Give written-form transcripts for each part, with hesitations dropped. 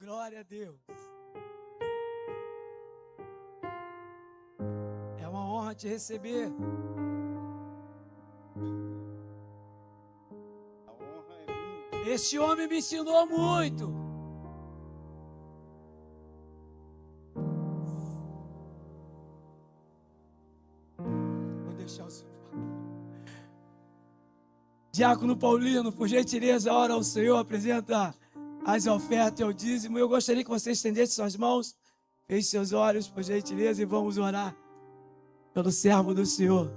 Glória a Deus. É uma honra te receber. A honra é minha. Este homem me ensinou muito. Vou deixar o senhor falar. Diácono Paulino, por gentileza, ora ao Senhor, apresenta as ofertas e o dízimo. Eu gostaria que você estendesse suas mãos, feche seus olhos, por gentileza, e vamos orar pelo servo do Senhor.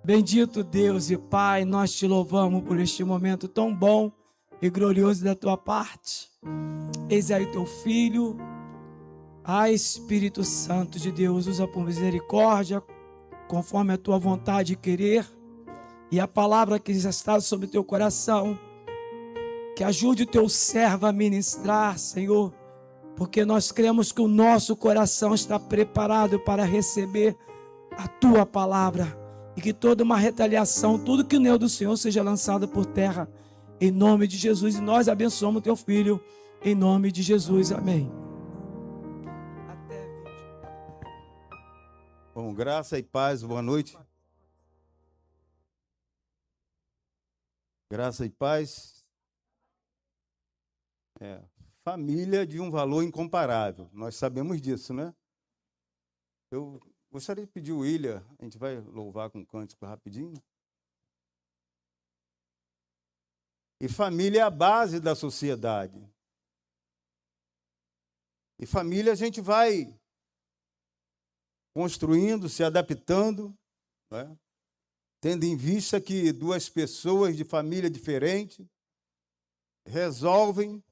Bendito Deus e Pai, nós te louvamos por este momento tão bom e glorioso da tua parte. Eis aí teu filho, Espírito Santo de Deus, usa por misericórdia, conforme a tua vontade e querer, e a palavra que já está sobre o teu coração, que ajude o teu servo a ministrar, Senhor, porque nós cremos que o nosso coração está preparado para receber a tua palavra, e que toda uma retaliação, tudo que não é do Senhor seja lançado por terra, em nome de Jesus, e nós abençoamos o teu filho, em nome de Jesus, amém. Bom, graça e paz, boa noite. Graça e paz. Família de um valor incomparável, nós sabemos disso, né? Eu gostaria de pedir o William, a gente vai louvar com um cântico rapidinho. E família é a base da sociedade. E família a gente vai construindo, se adaptando, né? Tendo em vista que duas pessoas de família diferente resolvem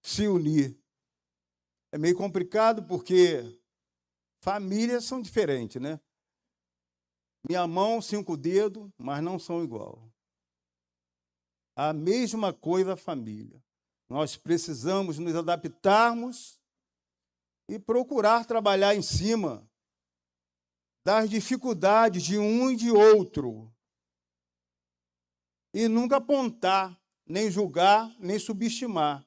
se unir. É meio complicado porque famílias são diferentes, né? Minha mão, 5 dedos, mas não são igual. A mesma coisa a família. Nós precisamos nos adaptarmos e procurar trabalhar em cima das dificuldades de um e de outro. E nunca apontar, nem julgar, nem subestimar.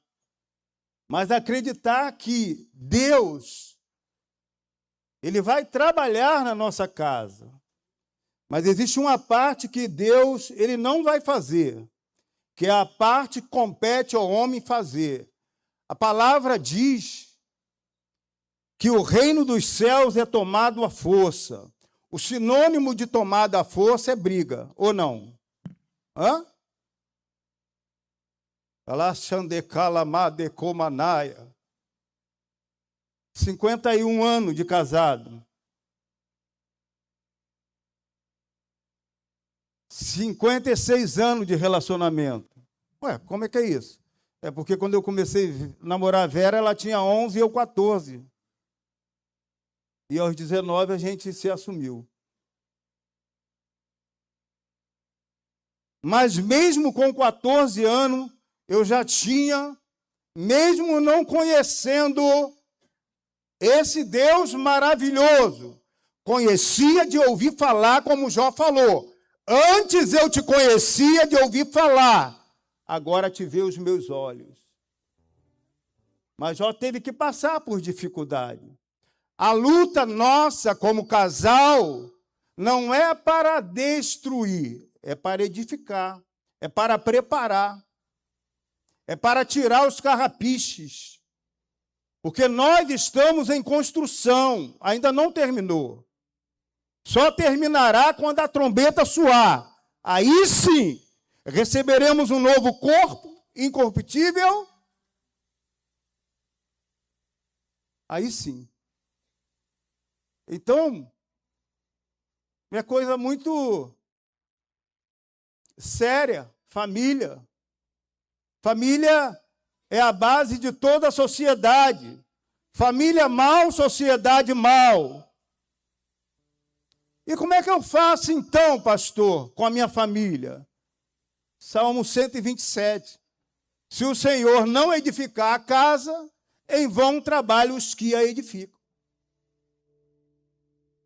Mas acreditar que Deus, Ele vai trabalhar na nossa casa. Mas existe uma parte que Deus, Ele não vai fazer, que é a parte que compete ao homem fazer. A palavra diz que o reino dos céus é tomado à força. O sinônimo de tomada à força é briga, ou não? Hã? 51 anos de casado. 56 anos de relacionamento. Ué, como é que é isso? É porque quando eu comecei a namorar a Vera, ela tinha 11 e eu 14. E aos 19 a gente se assumiu. Mas mesmo com 14 anos, eu já tinha, mesmo não conhecendo esse Deus maravilhoso, conhecia de ouvir falar, como Jó falou. Antes eu te conhecia de ouvir falar, agora te vê os meus olhos. Mas Jó teve que passar por dificuldade. A luta nossa como casal não é para destruir, é para edificar, é para preparar, é para tirar os carrapiches. Porque nós estamos em construção, ainda não terminou. Só terminará quando a trombeta soar. Aí sim, receberemos um novo corpo incorruptível. Aí sim. Então, é coisa muito séria, família. Família é a base de toda a sociedade. Família mal, sociedade mal. E como é que eu faço então, pastor, com a minha família? Salmo 127. Se o Senhor não edificar a casa, em vão trabalham os que a edificam.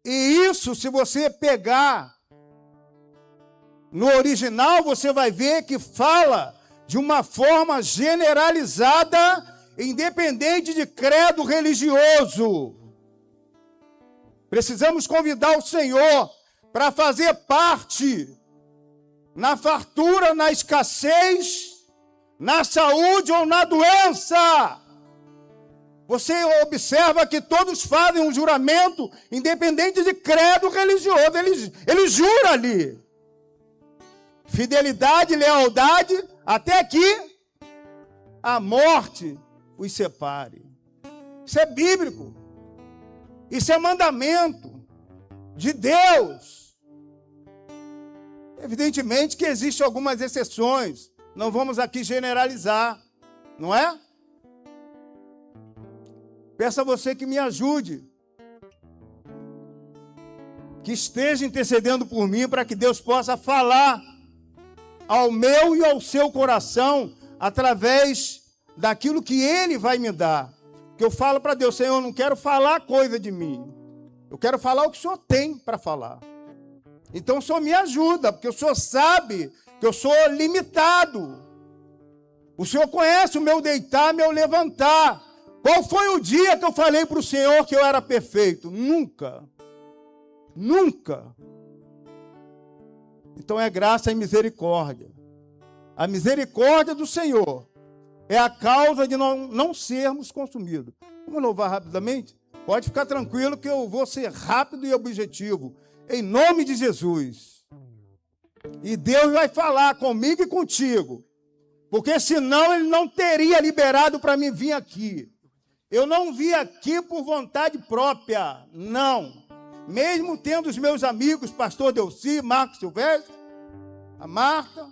E isso, se você pegar no original, você vai ver que fala de uma forma generalizada independente de credo religioso. Precisamos convidar o Senhor para fazer parte na fartura, na escassez, na saúde ou na doença. Você observa que todos fazem um juramento, independente de credo religioso. Ele jura ali. Fidelidade, lealdade, até que a morte os separe. Isso é bíblico. Isso é mandamento de Deus. Evidentemente que existem algumas exceções. Não vamos aqui generalizar, não é? Peço a você que me ajude, que esteja intercedendo por mim para que Deus possa falar ao meu e ao seu coração através daquilo que Ele vai me dar. Que eu falo para Deus: Senhor, eu não quero falar coisa de mim, eu quero falar o que o Senhor tem para falar. Então o Senhor me ajuda, porque o Senhor sabe que eu sou limitado. O Senhor conhece o meu deitar, meu levantar. Qual foi o dia que eu falei para o Senhor que eu era perfeito? Nunca. Nunca. Então é graça e misericórdia. A misericórdia do Senhor é a causa de não sermos consumidos. Vamos louvar rapidamente? Pode ficar tranquilo que eu vou ser rápido e objetivo. Em nome de Jesus. E Deus vai falar comigo e contigo. Porque senão Ele não teria liberado para mim vir aqui. Eu não vim aqui por vontade própria, não. Mesmo tendo os meus amigos, pastor Delci, Marcos Silvestre, a Marta,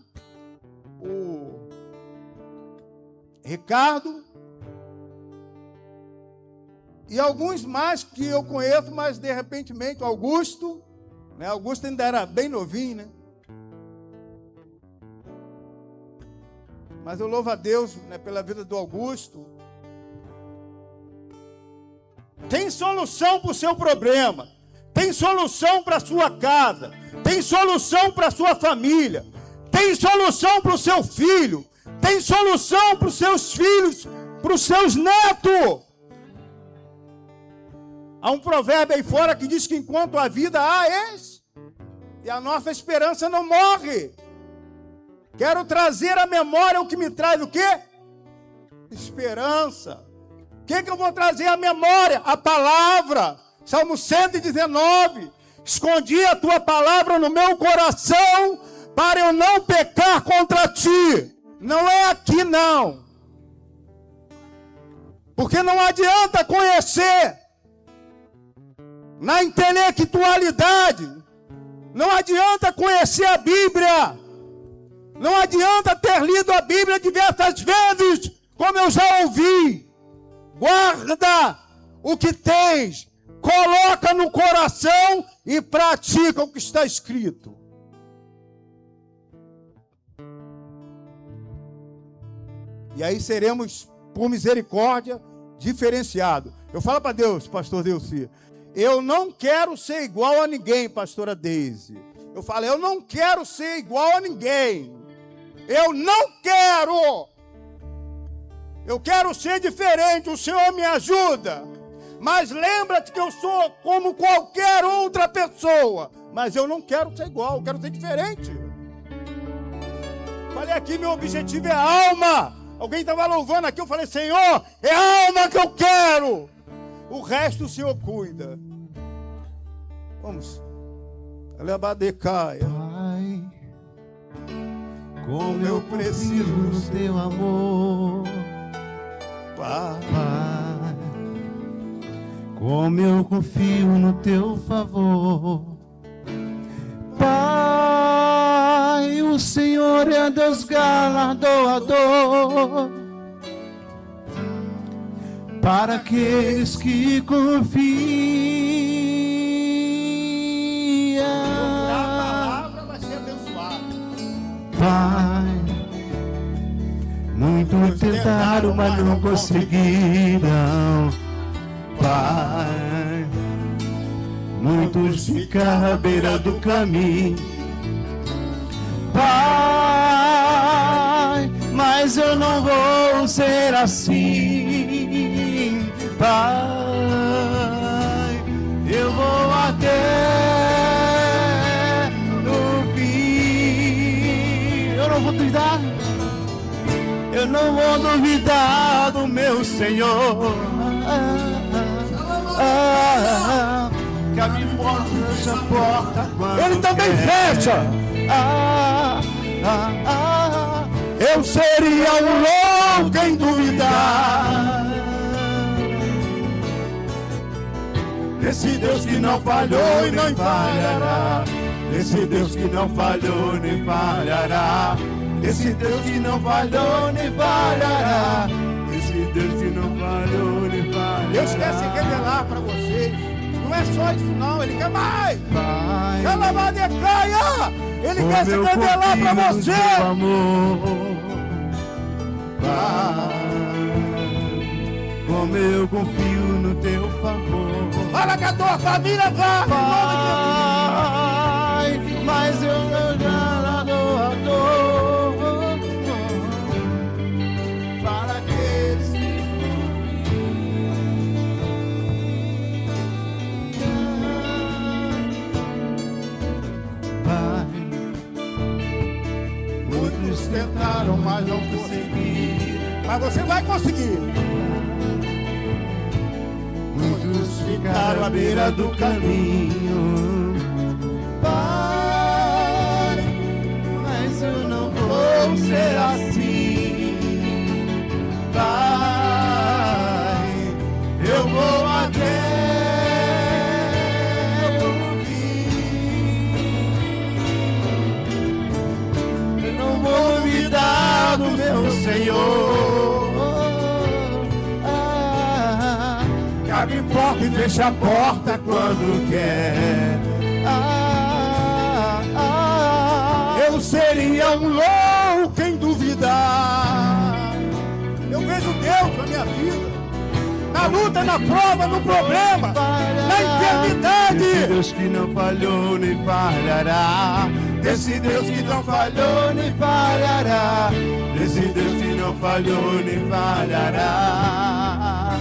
o Ricardo, e alguns mais que eu conheço, mas de repente o Augusto, né? Augusto ainda era bem novinho, né? Mas eu louvo a Deus, né, pela vida do Augusto. Tem solução para o seu problema. Tem solução para a sua casa. Tem solução para a sua família. Tem solução para o seu filho. Tem solução para os seus filhos, para os seus netos. Há um provérbio aí fora que diz que enquanto a vida há eis, e a nossa esperança não morre. Quero trazer à memória o que me traz o quê? Esperança. O que eu vou trazer à memória? A palavra. Salmo 119. Escondi a tua palavra no meu coração para eu não pecar contra ti. Não é aqui não. Porque não adianta conhecer na intelectualidade. Não adianta conhecer a Bíblia. Não adianta ter lido a Bíblia diversas vezes, como eu já ouvi. Guarda o que tens, coloca no coração e pratica o que está escrito. E aí seremos, por misericórdia, diferenciados. Eu falo para Deus, pastor Delci, eu não quero ser igual a ninguém, pastora Deise. Eu falo, eu não quero ser igual a ninguém. Eu não quero. Eu quero ser diferente, o Senhor me ajuda. Mas lembra-te que eu sou como qualquer outra pessoa. Mas eu não quero ser igual, eu quero ser diferente. Falei aqui, meu objetivo é a alma. Alguém estava louvando aqui, eu falei, Senhor, é a alma que eu quero. O resto o Senhor cuida. Vamos. Aleabadecaia. Pai, como eu preciso do teu amor. Pai, como eu confio no teu favor. Pai, o Senhor é Deus galardoador para aqueles que confiam. Pai, muito tentaram, mas não conseguiram. Pai, muitos ficaram à beira do caminho. Pai, mas eu não vou ser assim, Pai. Eu vou até o fim. Eu não vou duvidar. Eu não vou duvidar do meu Senhor. Que abre portas, a porta quando Ele também quer. fecha. Eu seria um louco em duvidar Desse Deus que não falhou e nem falhará. Desse Deus que não falhou nem falhará. Desse Deus que não falhou nem falhará. Desse Deus que não falhou nem falhará. Deus quer se revelar para vocês. Não é só isso não, Ele quer mais. Pai, Ele quer se revelar para você. Como eu confio no teu favor. Fala que a tua família vai. Pai, mas eu não já dou a dor. Para que se Pai, Muitos tentaram, mas não conseguiram. Mas você vai conseguir. muitos ficaram à beira do caminho. Pai, mas eu não vou ser assim. Pai, eu vou até o fim. Eu não vou duvidar do meu Senhor. Que abre porta e fecha a porta quando quer. Eu seria um louco em duvidar. Eu vejo Deus na minha vida. Na luta, na prova, no problema, na enfermidade. Esse Deus que não falhou nem falhará. Esse Deus que não falhou nem falhará. Esse Deus que não falhou nem falhará.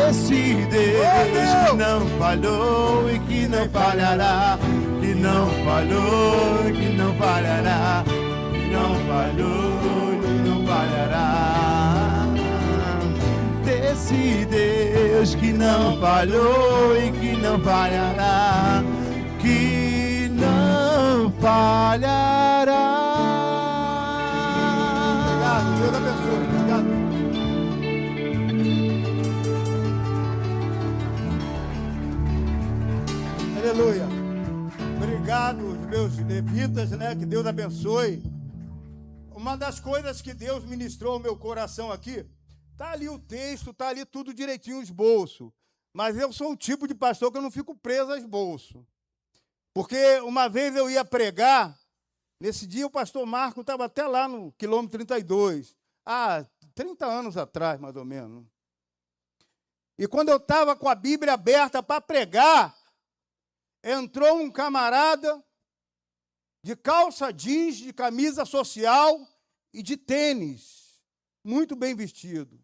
Esse Deus que não falhou e que não falhará. Que não falhou e que não falhará. Que não falhou e que não falhará. Desse Deus que não falhou e que não falhará. Que não falhará. Obrigado, Deus abençoe. Obrigado. Aleluia. Obrigado, os meus levitas, né? Que Deus abençoe. Uma das coisas que Deus ministrou ao meu coração aqui, tá ali o texto, tá ali tudo direitinho, os bolsos. Mas eu sou o tipo de pastor que eu não fico preso aos bolsos. Porque uma vez eu ia pregar, nesse dia o pastor Marco estava até lá no quilômetro 32, 30 anos atrás, mais ou menos. E quando eu estava com a Bíblia aberta para pregar, entrou um camarada de calça jeans, de camisa social e de tênis, muito bem vestido.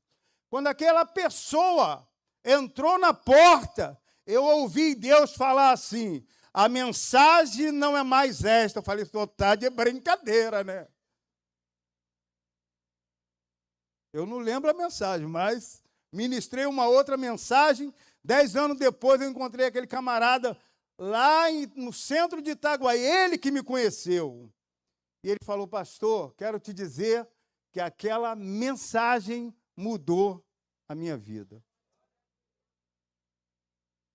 Quando aquela pessoa entrou na porta, eu ouvi Deus falar assim: a mensagem não é mais esta. Eu falei, só tá de brincadeira, né? Eu não lembro a mensagem, mas ministrei uma outra mensagem. 10 anos depois eu encontrei aquele camarada lá no centro de Itaguaí, ele que me conheceu. E ele falou: pastor, quero te dizer que aquela mensagem mudou a minha vida.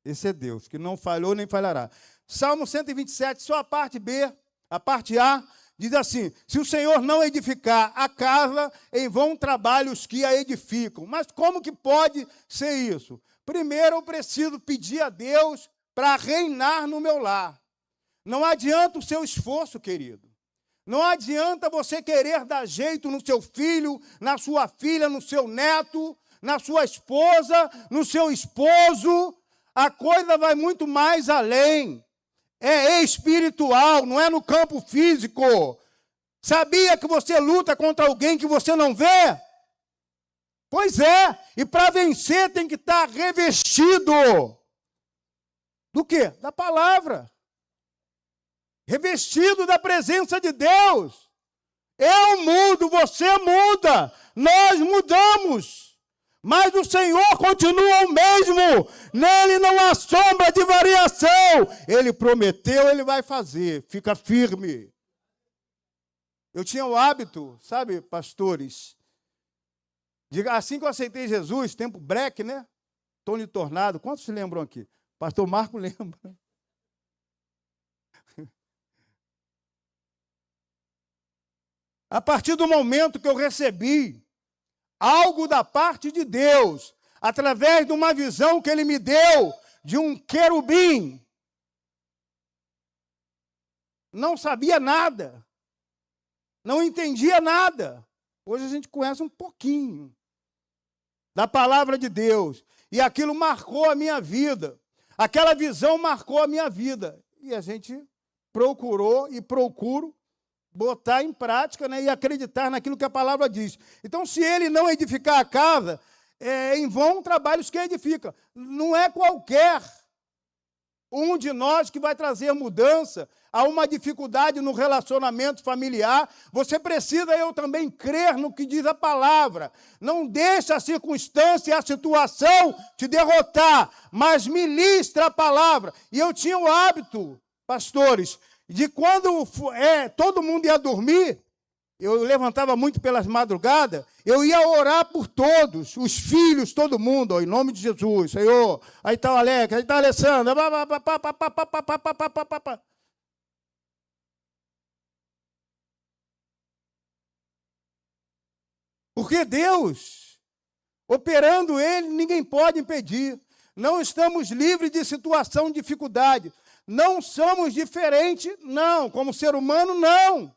Esse é Deus, que não falhou nem falhará. Salmo 127, só a parte B, a parte A, diz assim: se o Senhor não edificar a casa, em vão trabalham os que a edificam. Mas como que pode ser isso? Primeiro eu preciso pedir a Deus para reinar no meu lar. Não adianta o seu esforço, querido. Não adianta você querer dar jeito no seu filho, na sua filha, no seu neto, na sua esposa, no seu esposo. A coisa vai muito mais além. É espiritual, não é no campo físico. Sabia que você luta contra alguém que você não vê? Pois é, e para vencer tem que estar revestido do quê? Da palavra. Revestido da presença de Deus. Eu mudo, você muda, nós mudamos. Mas o Senhor continua o mesmo. Nele não há sombra de variação. Ele prometeu, ele vai fazer. Fica firme. Eu tinha o hábito, sabe, pastores, assim que eu aceitei Jesus, tempo break, né? Tony Tornado, quantos se lembram aqui? Pastor Marco lembra. A partir do momento que eu recebi algo da parte de Deus, através de uma visão que Ele me deu de um querubim, não sabia nada, não entendia nada. Hoje a gente conhece um pouquinho da palavra de Deus. E aquilo marcou a minha vida. Aquela visão marcou a minha vida. E a gente procurou e procuro botar em prática, né, e acreditar naquilo que a palavra diz. Então, se ele não edificar a casa, em vão trabalhos que edifica. Não é qualquer um de nós que vai trazer mudança a uma dificuldade no relacionamento familiar. Você precisa, eu também, crer no que diz a palavra. Não deixa a circunstância e a situação te derrotar, mas ministra a palavra. E eu tinha o hábito, pastores, de quando todo mundo ia dormir, eu levantava muito pelas madrugadas, eu ia orar por todos, os filhos, todo mundo, ó, em nome de Jesus, Senhor. Aí está o Alex, aí está a Alessandra. Porque Deus, operando Ele, ninguém pode impedir. Não estamos livres de situação de dificuldade. Não somos diferentes, não. Como ser humano, não.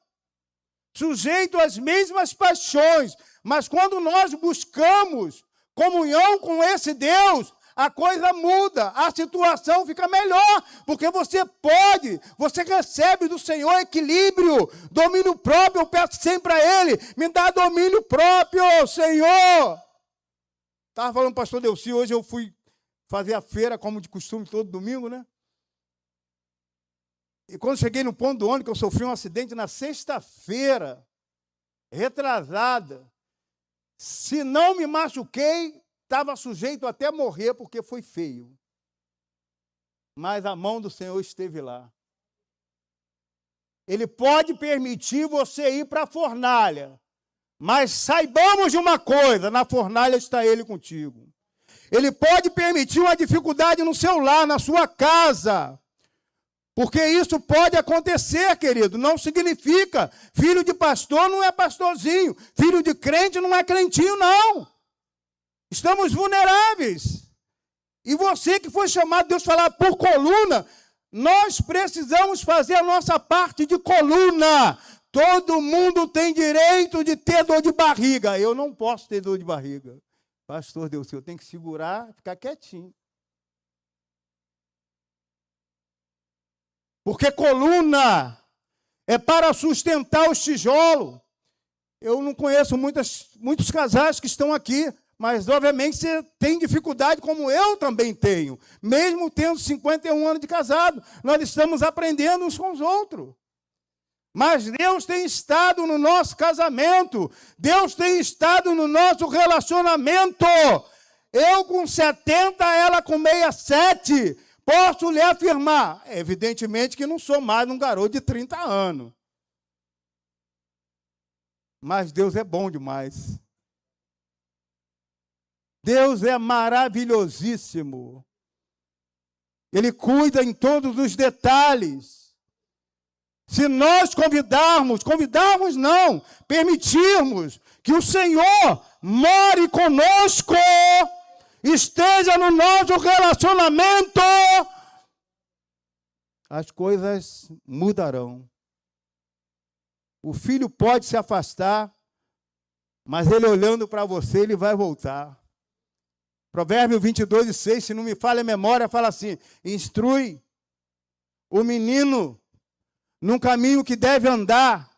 Sujeito às mesmas paixões. Mas quando nós buscamos comunhão com esse Deus, a coisa muda, a situação fica melhor, porque você recebe do Senhor equilíbrio, domínio próprio. Eu peço sempre a Ele, me dá domínio próprio, Senhor. Estava falando com o pastor Delci, hoje eu fui fazer a feira, como de costume, todo domingo, né? E quando cheguei no ponto do ônibus, eu sofri um acidente na sexta-feira, retrasada. Se não me machuquei, estava sujeito até a morrer, porque foi feio. Mas a mão do Senhor esteve lá. Ele pode permitir você ir para a fornalha, mas saibamos de uma coisa, na fornalha está Ele contigo. Ele pode permitir uma dificuldade no seu lar, na sua casa, porque isso pode acontecer, querido. Não significa, filho de pastor não é pastorzinho, filho de crente não é crentinho, não. Estamos vulneráveis. E você que foi chamado, Deus falar por coluna, nós precisamos fazer a nossa parte de coluna. Todo mundo tem direito de ter dor de barriga. Eu não posso ter dor de barriga. Pastor Deus, eu tenho que segurar, ficar quietinho. Porque coluna é para sustentar os tijolos. Eu não conheço muitos casais que estão aqui, mas obviamente você tem dificuldade como eu também tenho. Mesmo tendo 51 anos de casado, nós estamos aprendendo uns com os outros. Mas Deus tem estado no nosso casamento. Deus tem estado no nosso relacionamento. Eu com 70, ela com 67. Posso lhe afirmar, evidentemente que não sou mais um garoto de 30 anos. Mas Deus é bom demais. Deus é maravilhosíssimo. Ele cuida em todos os detalhes. Se nós convidarmos não, permitirmos que o Senhor more conosco, esteja no nosso relacionamento, as coisas mudarão. O filho pode se afastar, mas ele olhando para você, ele vai voltar. Provérbios 22:6, se não me falha a memória, fala assim: instrui o menino num caminho que deve andar,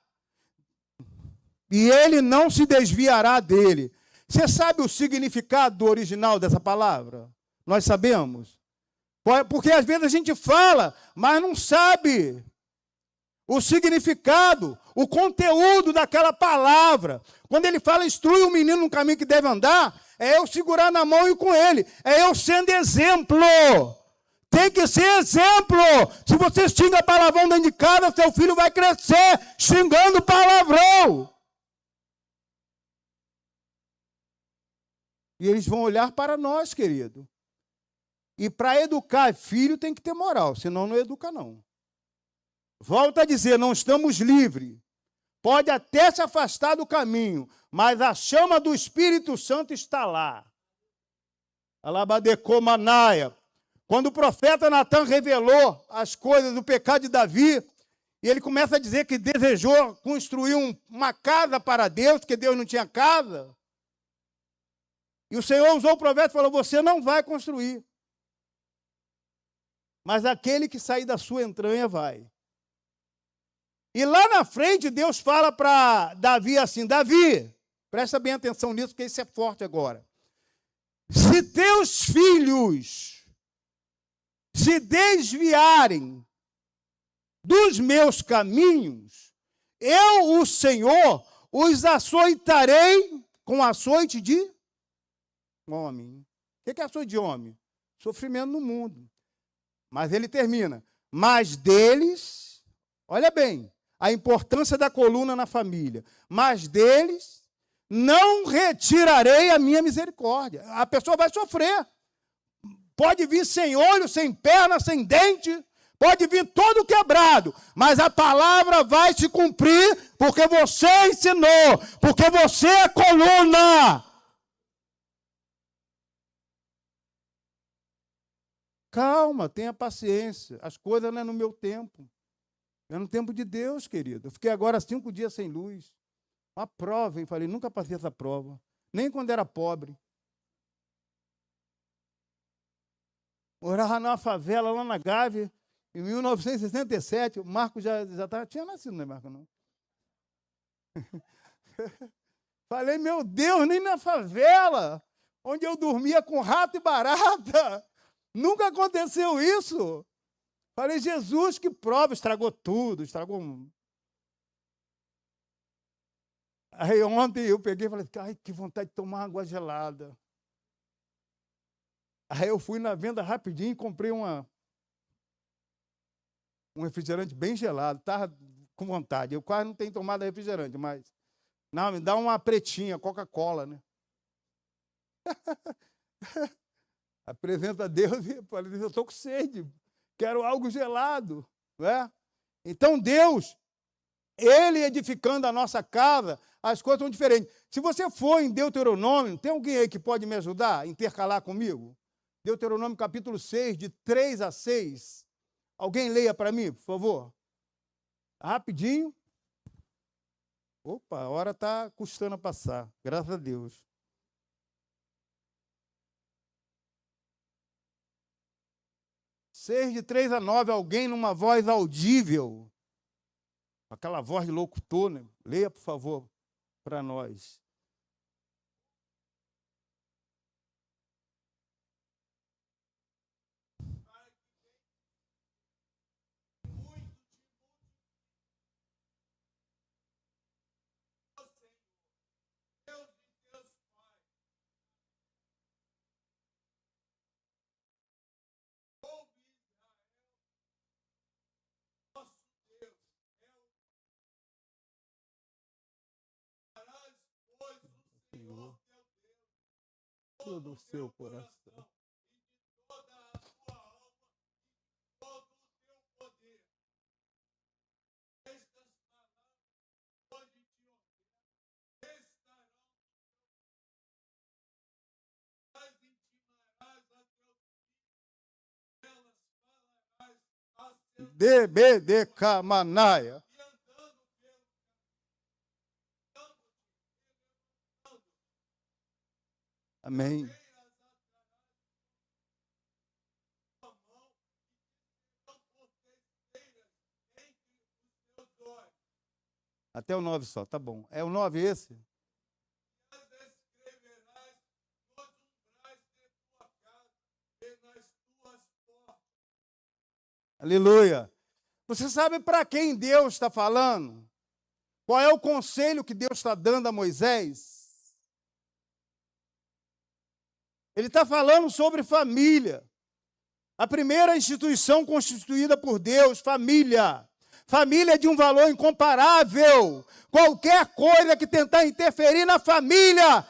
e ele não se desviará dele. Você sabe o significado do original dessa palavra? Nós sabemos. Porque às vezes a gente fala, mas não sabe o significado, o conteúdo daquela palavra. Quando ele fala, instrui o menino no caminho que deve andar, é eu segurar na mão e ir com ele. É eu sendo exemplo. Tem que ser exemplo. Se você xinga palavrão dentro de casa, seu filho vai crescer xingando palavrão. E eles vão olhar para nós, querido. E para educar filho tem que ter moral, senão não educa não. Volto a dizer, não estamos livres. Pode até se afastar do caminho, mas a chama do Espírito Santo está lá. Alabadecomanaia. Quando o profeta Natan revelou as coisas do pecado de Davi, e ele começa a dizer que desejou construir uma casa para Deus, porque Deus não tinha casa. E o Senhor usou o profeta e falou, você não vai construir. Mas aquele que sair da sua entranha vai. E lá na frente, Deus fala para Davi assim, Davi, presta bem atenção nisso, porque isso é forte agora. Se teus filhos se desviarem dos meus caminhos, eu, o Senhor, os açoitarei com açoite de homem. O que é açoite de homem? Sofrimento no mundo. Mas ele termina. Mas deles, olha bem, a importância da coluna na família. Mas deles não retirarei a minha misericórdia. A pessoa vai sofrer. Pode vir sem olho, sem perna, sem dente, pode vir todo quebrado, mas a palavra vai se cumprir porque você ensinou, porque você é coluna. Calma, tenha paciência, as coisas não é no meu tempo, é no tempo de Deus, querido. Eu fiquei agora 5 dias sem luz, uma prova, hein? Falei, nunca passei essa prova, nem quando era pobre. Morava numa favela lá na Gávea, em 1967. O Marco já tinha nascido, não é, Marco? Não. Falei, meu Deus, nem na favela, onde eu dormia com rato e barata, nunca aconteceu isso. Falei, Jesus, que prova, estragou tudo, estragou. Aí ontem eu peguei e falei, ai, que vontade de tomar água gelada. Aí eu fui na venda rapidinho e comprei um refrigerante bem gelado. Estava com vontade. Eu quase não tenho tomado refrigerante, mas... Não, me dá uma pretinha, Coca-Cola, né? Apresenta a Deus e falei, eu estou com sede. Quero algo gelado. Não é? Então Deus, Ele edificando a nossa casa, as coisas são diferentes. Se você for em Deuteronômio, tem alguém aí que pode me ajudar, intercalar comigo? Deuteronômio capítulo 6, de 3 a 6. Alguém leia para mim, por favor. Rapidinho. Opa, a hora está custando a passar. Graças a Deus. Seis de 3 a 9, alguém numa voz audível. Aquela voz de locutor, né? Leia, por favor, para nós. Senhor, todo o seu coração. DBDK Manaia. Amém. Até o 9 só, tá bom. É o 9 esse? Aleluia. Você sabe para quem Deus está falando? Qual é o conselho que Deus está dando a Moisés? Ele está falando sobre família. A primeira instituição constituída por Deus, família. Família é de um valor incomparável. Qualquer coisa que tentar interferir na família,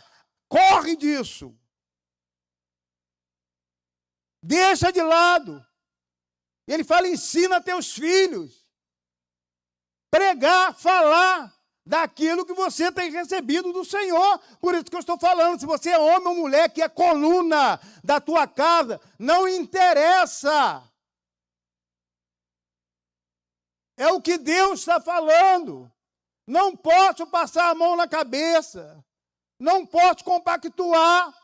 corre disso. Deixa de lado. Ele fala, ensina teus filhos. Pregar, falar daquilo que você tem recebido do Senhor. Por isso que eu estou falando, se você é homem ou mulher que é coluna da tua casa, não interessa. É o que Deus está falando. Não posso passar a mão na cabeça. Não posso compactuar.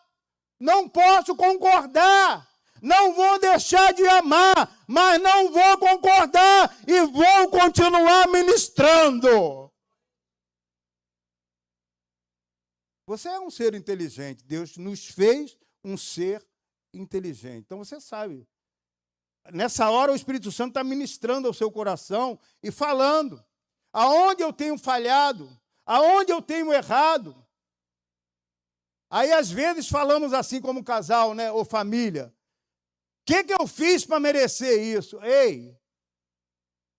Não posso concordar. Não vou deixar de amar, mas não vou concordar e vou continuar ministrando. Você é um ser inteligente. Deus nos fez um ser inteligente. Então você sabe. Nessa hora o Espírito Santo está ministrando ao seu coração e falando. Aonde eu tenho falhado? Aonde eu tenho errado? Aí às vezes falamos assim como casal, né, ou família. O que eu fiz para merecer isso? Ei,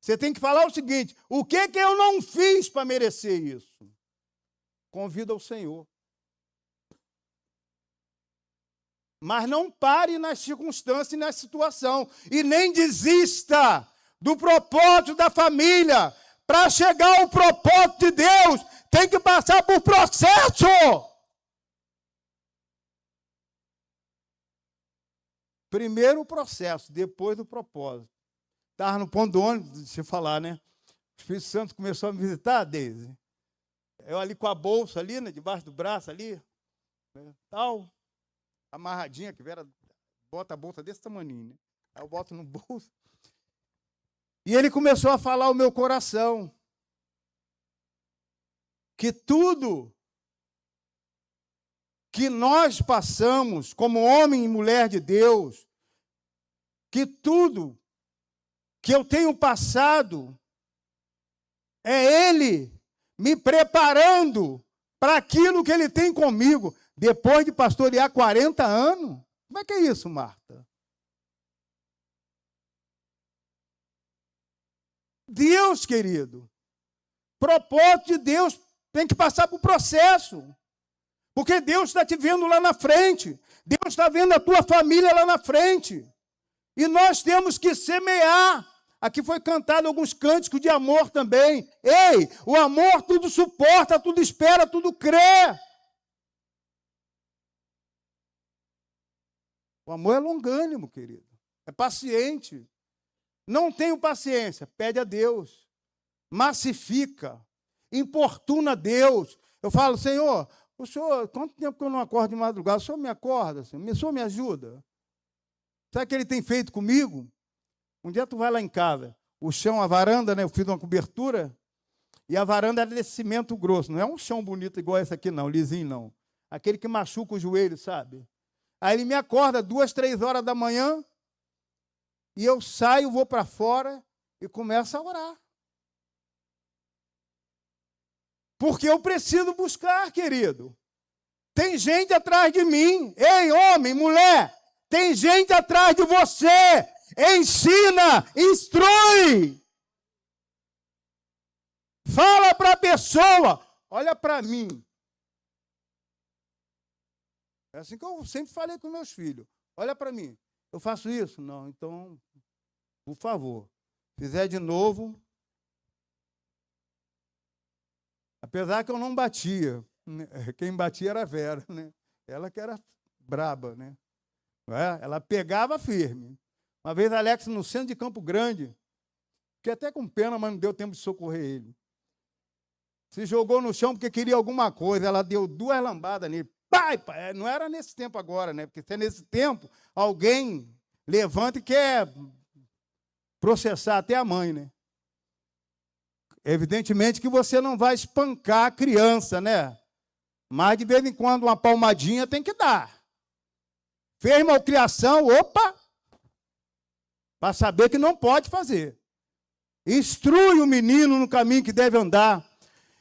você tem que falar o seguinte, o que eu não fiz para merecer isso? Convida o Senhor. Mas não pare nas circunstâncias e na situação. E nem desista do propósito da família. Para chegar ao propósito de Deus, tem que passar por processo. Primeiro o processo, depois o propósito. Estava no ponto do ônibus, deixa eu falar, né? O Espírito Santo começou a me visitar, Deise. Eu ali com a bolsa ali, né, debaixo do braço ali, né, tal, amarradinha, que Vera bota a bolsa desse tamaninho, né? Aí eu boto no bolso. E ele começou a falar ao meu coração que tudo que nós passamos como homem e mulher de Deus, que tudo que eu tenho passado é Ele me preparando para aquilo que Ele tem comigo, depois de pastorear 40 anos. Como é que é isso, Marta? Deus, querido, propósito de Deus tem que passar por processo. Porque Deus está te vendo lá na frente. Deus está vendo a tua família lá na frente. E nós temos que semear. Aqui foi cantado alguns cânticos de amor também. Ei, o amor tudo suporta, tudo espera, tudo crê. O amor é longânimo, querido. É paciente. Não tenho paciência, pede a Deus. Massifica. Importuna Deus. Eu falo, Senhor, o Senhor, quanto tempo que eu não acordo de madrugada? O Senhor me acorda, Senhor? O Senhor me ajuda? Sabe o que Ele tem feito comigo? Um dia tu vai lá em casa, o chão, a varanda, né? Eu fiz uma cobertura, e a varanda era desse cimento grosso. Não é um chão bonito igual esse aqui, não, lisinho, não. Aquele que machuca o joelho, sabe? Aí ele me acorda 2, 3 horas da manhã, e eu saio, vou para fora e começo a orar. Porque eu preciso buscar, querido. Tem gente atrás de mim. Ei, homem, mulher, tem gente atrás de você. Ensina, instrui. Fala para a pessoa, olha para mim. É assim que eu sempre falei com meus filhos. Olha para mim. Eu faço isso? Não, então, por favor, fizer de novo. Apesar que eu não batia. Quem batia era a Vera, né? Ela que era braba, né? Ela pegava firme. Uma vez, Alex, no centro de Campo Grande, fiquei até com pena, mas não deu tempo de socorrer ele. Se jogou no chão porque queria alguma coisa. Ela deu 2 lambadas nele. Pai! Não era nesse tempo agora, né? Porque se é nesse tempo, alguém levanta e quer processar até a mãe, né? Evidentemente que você não vai espancar a criança, né? Mas de vez em quando uma palmadinha tem que dar. Fez malcriação, opa! para saber que não pode fazer. Instrui o menino no caminho que deve andar.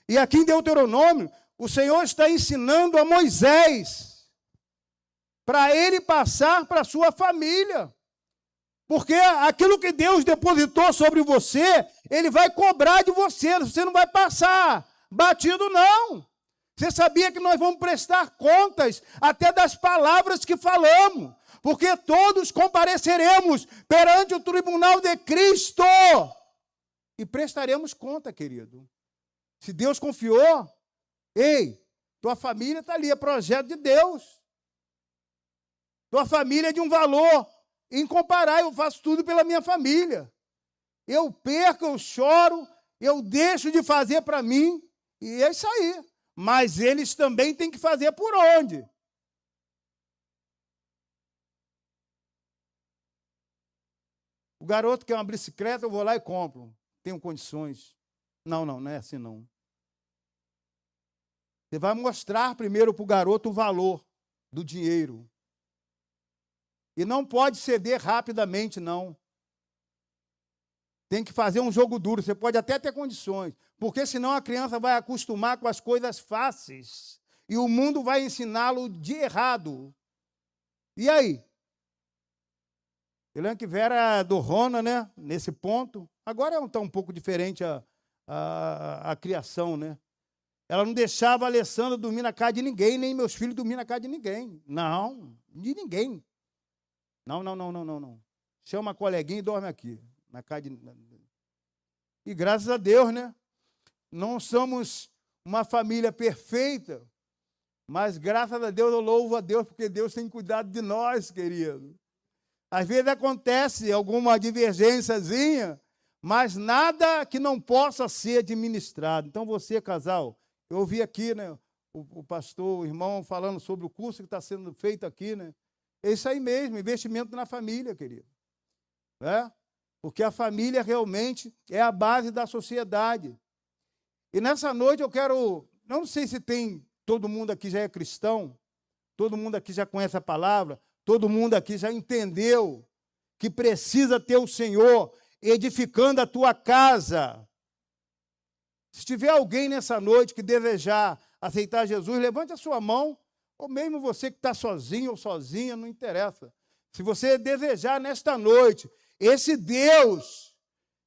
E aqui em Deuteronômio, o Senhor está ensinando a Moisés para ele passar para a sua família. Porque aquilo que Deus depositou sobre você, Ele vai cobrar de você. Você não vai passar batido, não. Você sabia que nós vamos prestar contas até das palavras que falamos. Porque todos compareceremos perante o tribunal de Cristo. E prestaremos conta, querido. Se Deus confiou, ei, tua família está ali, é projeto de Deus. Tua família é de um valor incomparável, eu faço tudo pela minha família. Eu perco, eu choro, eu deixo de fazer para mim, e é isso aí. Mas eles também têm que fazer por onde? O garoto quer uma bicicleta, eu vou lá e compro. Tenho condições. Não é assim não. Você vai mostrar primeiro para o garoto o valor do dinheiro. E não pode ceder rapidamente, não. Tem que fazer um jogo duro. Você pode até ter condições, porque senão a criança vai acostumar com as coisas fáceis. E o mundo vai ensiná-lo de errado. E aí? Eu lembro que Vera do Rona, né? Nesse ponto. Agora está um pouco diferente a criação, né? Ela não deixava a Alessandra dormir na casa de ninguém, nem meus filhos dormir na casa de ninguém. Não, de ninguém. Não. Chama a coleguinha e dorme aqui. Na casa de... E graças a Deus, né? Não somos uma família perfeita, mas graças a Deus eu louvo a Deus, porque Deus tem cuidado de nós, querido. Às vezes acontece alguma divergênciazinha, mas nada que não possa ser administrado. Então você, casal, eu ouvi aqui, né, o pastor, o irmão, falando sobre o curso que está sendo feito aqui, né? É isso aí mesmo, investimento na família, querido. Né? Porque a família realmente é a base da sociedade. E nessa noite eu quero, não sei se tem, todo mundo aqui já é cristão, todo mundo aqui já conhece a palavra, todo mundo aqui já entendeu que precisa ter o Senhor edificando a tua casa. Se tiver alguém nessa noite que desejar aceitar Jesus, levante a sua mão, ou mesmo você que está sozinho ou sozinha, não interessa. Se você desejar nesta noite, esse Deus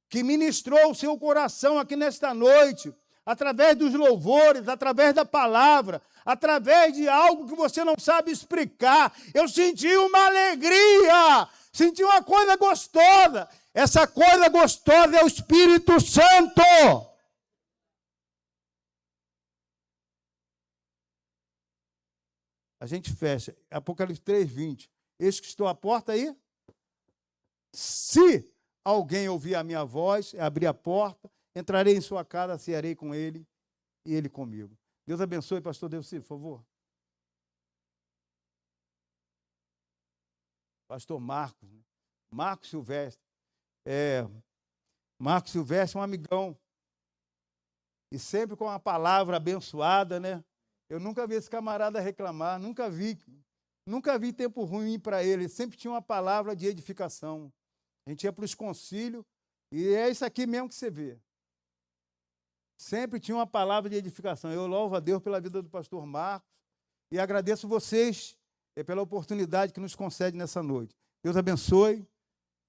que ministrou o seu coração aqui nesta noite, através dos louvores, através da palavra, através de algo que você não sabe explicar, eu senti uma alegria, senti uma coisa gostosa. Essa coisa gostosa é o Espírito Santo. A gente fecha. Apocalipse 3:20. Eis que estou à porta aí. Se alguém ouvir a minha voz, abrir a porta, entrarei em sua casa, cearei com ele e ele comigo. Deus abençoe, pastor Delci, por favor. Pastor Marcos, né? Marcos Silvestre. Marcos Silvestre é um amigão. E sempre com uma palavra abençoada, né? Eu nunca vi esse camarada reclamar, nunca vi tempo ruim para ele. Sempre tinha uma palavra de edificação. A gente ia para os concílios e é isso aqui mesmo que você vê. Sempre tinha uma palavra de edificação. Eu louvo a Deus pela vida do pastor Marcos e agradeço vocês pela oportunidade que nos concede nessa noite. Deus abençoe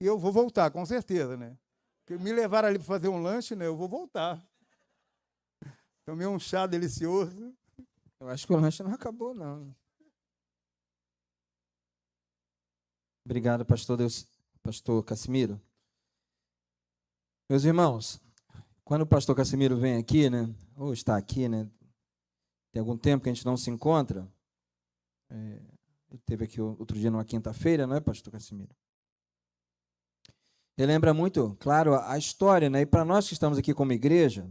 e eu vou voltar, com certeza, né? Porque me levaram ali para fazer um lanche, né? Eu vou voltar. Tomei um chá delicioso. Eu acho que o lanche não acabou, não. Obrigado, pastor Cassimiro. Meus irmãos, quando o pastor Cassimiro vem aqui, né, ou está aqui, né, tem algum tempo que a gente não se encontra, ele esteve aqui outro dia numa quinta-feira, não é, pastor Cassimiro? Ele lembra muito, claro, a história, né, e para nós que estamos aqui como igreja,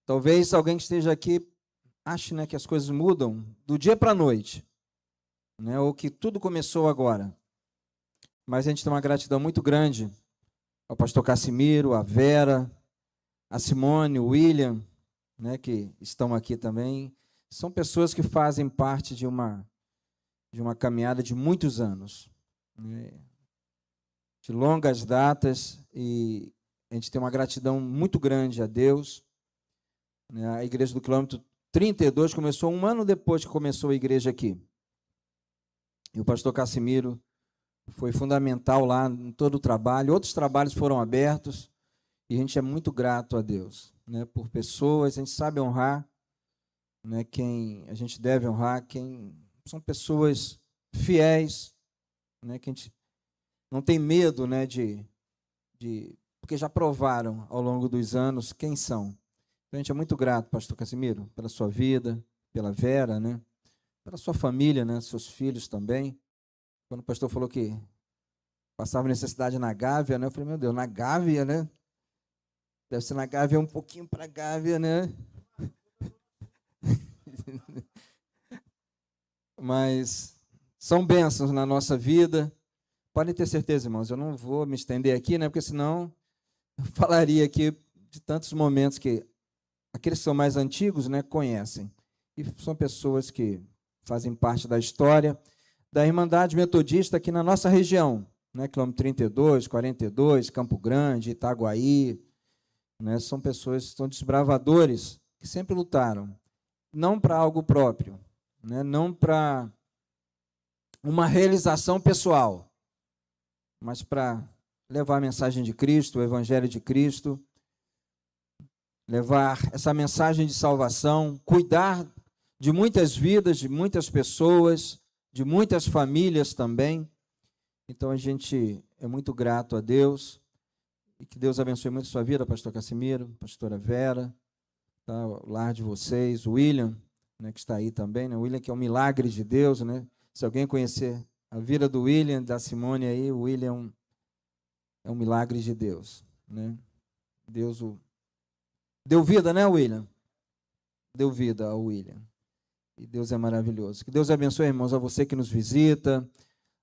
talvez alguém que esteja aqui ache, né, que as coisas mudam do dia para a noite, né, ou que tudo começou agora. Mas a gente tem uma gratidão muito grande ao pastor Cassimiro, a Vera, a Simone, o William, né, que estão aqui também. São pessoas que fazem parte de uma caminhada de muitos anos. de longas datas, e a gente tem uma gratidão muito grande a Deus. A igreja do quilômetro 32 começou um ano depois que começou a igreja aqui. E o pastor Cassimiro foi fundamental lá em todo o trabalho. Outros trabalhos foram abertos e a gente é muito grato a Deus, né, por pessoas. A gente sabe honrar, né, quem a gente deve honrar, quem são pessoas fiéis, né, que a gente não tem medo, né, porque já provaram ao longo dos anos quem são. Então, a gente é muito grato, pastor Cassimiro, pela sua vida, pela Vera, né, pela sua família, né, seus filhos também. Quando o pastor falou que passava necessidade na Gávea, né? Eu falei, meu Deus, na Gávea, né? Deve ser na Gávea, um pouquinho para a Gávea, né? Mas são bênçãos na nossa vida. Podem ter certeza, irmãos, eu não vou me estender aqui, né? Porque senão eu falaria aqui de tantos momentos que aqueles que são mais antigos, né, conhecem. E são pessoas que fazem parte da história da Irmandade Metodista aqui na nossa região, né? Quilômetro 32, 42, Campo Grande, Itaguaí, né? São pessoas, são desbravadores que sempre lutaram, não para algo próprio, né? Não para uma realização pessoal, mas para levar a mensagem de Cristo, o Evangelho de Cristo, levar essa mensagem de salvação, cuidar de muitas vidas, de muitas pessoas, de muitas famílias também. Então, a gente é muito grato a Deus, e que Deus abençoe muito a sua vida, pastor Cassimiro, pastora Vera, tá, o lar de vocês, o William, né, que está aí também, né, o William que é um milagre de Deus, né, se alguém conhecer a vida do William, da Simone aí, o William é um milagre de Deus, né, Deus deu vida, né, William? Deu vida ao William. E Deus é maravilhoso. Que Deus abençoe, irmãos, a você que nos visita,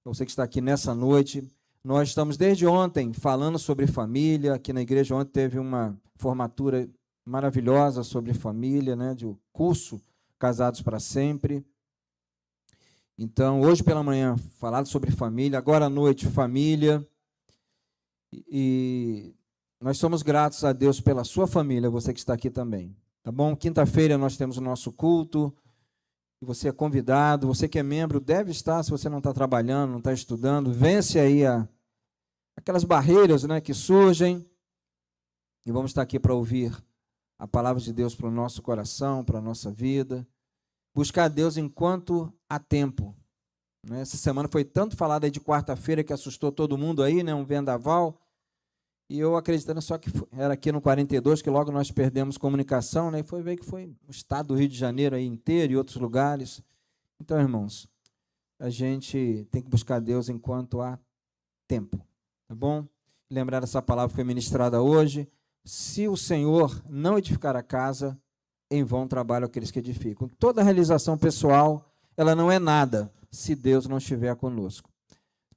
a você que está aqui nessa noite. Nós estamos desde ontem falando sobre família. Aqui na igreja ontem teve uma formatura maravilhosa sobre família, né, de curso Casados para Sempre. Então, hoje pela manhã, falado sobre família. Agora à noite, família. E nós somos gratos a Deus pela sua família, você que está aqui também. Tá bom? Quinta-feira nós temos o nosso culto. E você é convidado, você que é membro, deve estar, se você não está trabalhando, não está estudando, vence aí aquelas barreiras, né, que surgem, e vamos estar aqui para ouvir a palavra de Deus para o nosso coração, para a nossa vida, buscar Deus enquanto há tempo. Né? Essa semana foi tanto falado aí de quarta-feira que assustou todo mundo aí, né, um vendaval, e eu acreditando só que era aqui no 42, que logo nós perdemos comunicação, né? E foi ver que foi o estado do Rio de Janeiro aí inteiro e outros lugares. Então, irmãos, a gente tem que buscar Deus enquanto há tempo, tá bom? Lembrar essa palavra que foi ministrada hoje. Se o Senhor não edificar a casa, em vão trabalham aqueles que edificam. Toda realização pessoal, ela não é nada se Deus não estiver conosco.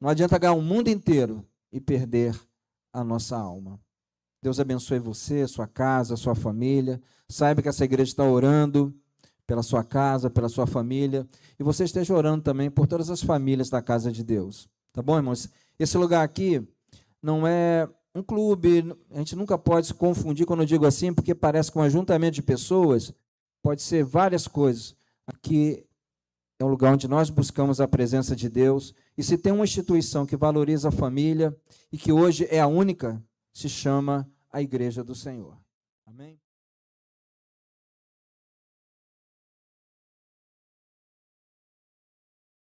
Não adianta ganhar o mundo inteiro e perder a nossa alma. Deus abençoe você, sua casa, sua família. Saiba que essa igreja está orando pela sua casa, pela sua família. E você esteja orando também por todas as famílias da casa de Deus. Tá bom, irmãos? Esse lugar aqui não é um clube. A gente nunca pode se confundir quando eu digo assim, porque parece que um ajuntamento de pessoas pode ser várias coisas. Aqui é um lugar onde nós buscamos a presença de Deus. E se tem uma instituição que valoriza a família e que hoje é a única, se chama a Igreja do Senhor.